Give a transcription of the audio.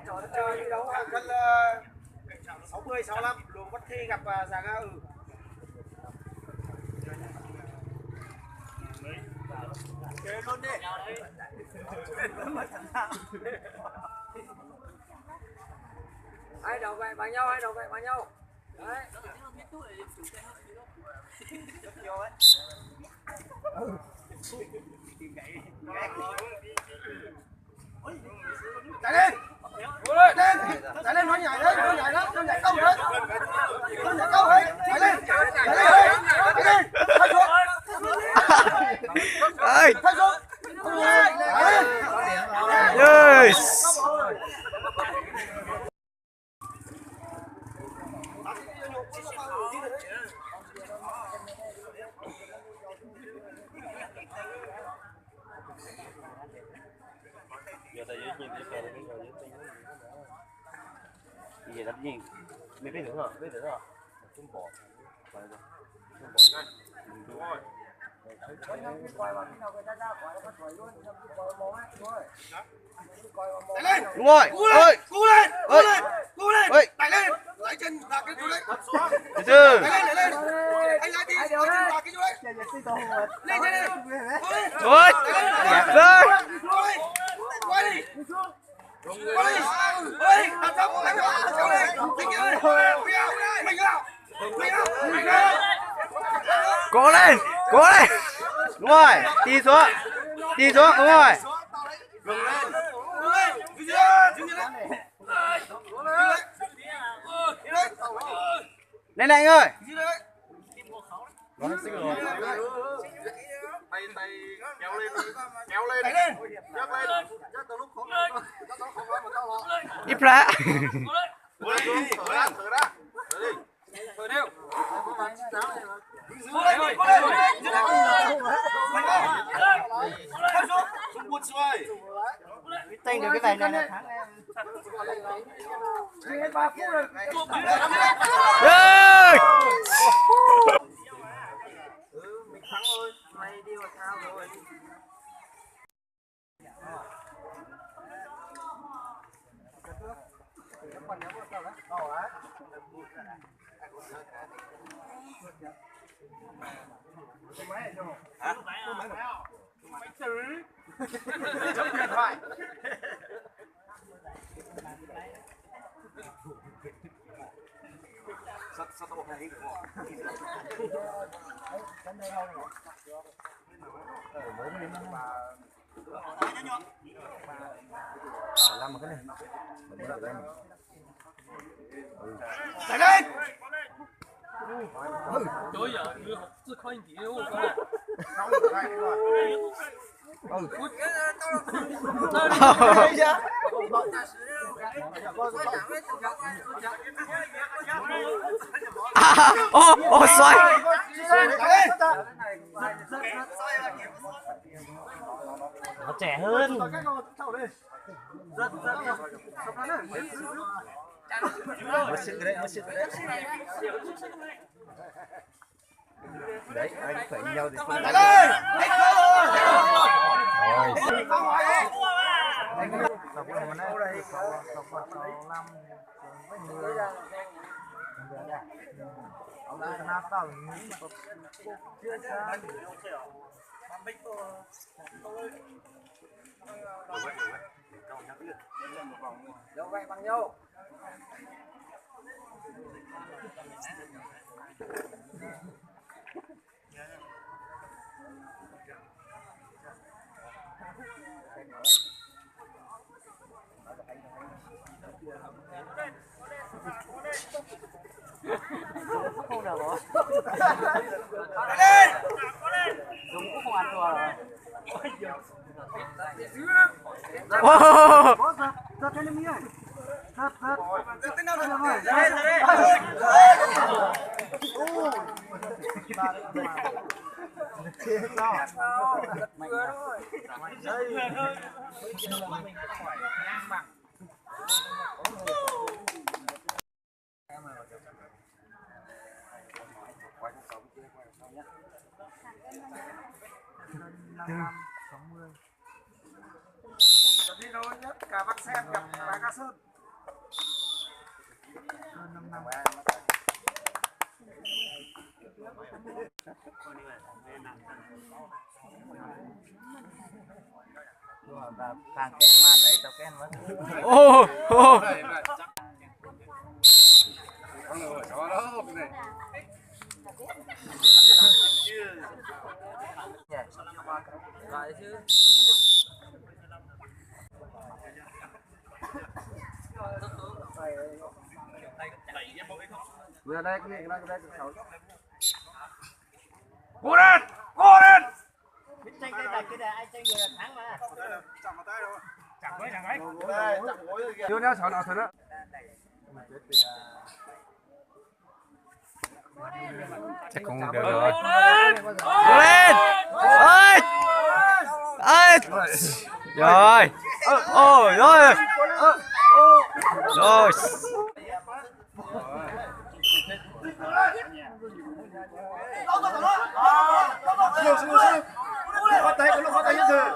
Trò chơi thi đấu cân 60 65 luồng Bất Thi gặp Già Ga Kê luôn đi. Hai đầu gậy bằng nhau, hai đầu gậy bằng nhau. Đấy. Chạy lên. Chạy lên nó nhảy đấy, nó nhảy đó, nó nhảy câu đấy. Nó nhảy câu đấy. Chạy lên. Chạy lên. Chạy lên. Thay xuống. Ơi. Thay xuống. Yes. Giờ ta giấy nhìn cái cờ cái cờ giấy tinh bây giờ đập nhìn mấy biết nữa rồi chúng bỏ phải rồi đúng rồi Coi vào khi nào người ta ra khỏi nó có thổi luôn, nó cứ coi mó ấy, đúng rồi. Chạy lên. Đúng rồi. Ơi. Cú lên. Cú lên. Cú lên. Ơi. Đẩy lên. Lấy chân vào cái chú đấy. Từ từ. Đẩy lên. Anh lại đi. Lấy chân vào cái chú đấy. Lên lên. Ôi. Dẹp rơi. Quay đi. Quay đi. Quay. Đặt trong đánh vào. Kéo lên. Mình ơi. Mình nào. Mình nào. Cố lên. Cố lên. Đúng rồi. Đi xuống. Đi xuống. Đúng rồi. Lên này anh ơi. tay kéo lên nhấc lên nhấc từ lúc khó Ít ra. thử ra Tranh được cái này là thắng em. Chơi 3 phút rồi. Mình thắng thôi. Mày đi vào thao rồi. Trong điện thoại. sao tao hay được không làm một cái này. Chạy lên. Trời ơi, người học sư khoanh thì yêu rồi. Ô xoay. Nó trẻ hơn. Đấy, anh phải nhau thì không. Chạy lên. Đâu vậy bằng nhau. Không được rồi. Lên. Đúng cũng không ăn thua rồi. Wow. Giật lên em ơi. Giật tới đâu rồi? Đi đâu nhá. Cả Bắc Sen gặp Bá Ca Sơn. càng kén mà đẩy tao kén mất. Ô ô. Lại chứ. Vừa đây cái này cái sáu. Cố lên, cố lên. Tranh cái này ai tranh người là thắng mà. Chẳng vào tay đâu. Chẳng với. Chưa nhá, sáu nào thật á. Chắc không được rồi. Cố lên. Ơi. Ơi. Rồi. Ôi rồi. Rồi. Siêu. Phát tay, có lúc phát tay như thế.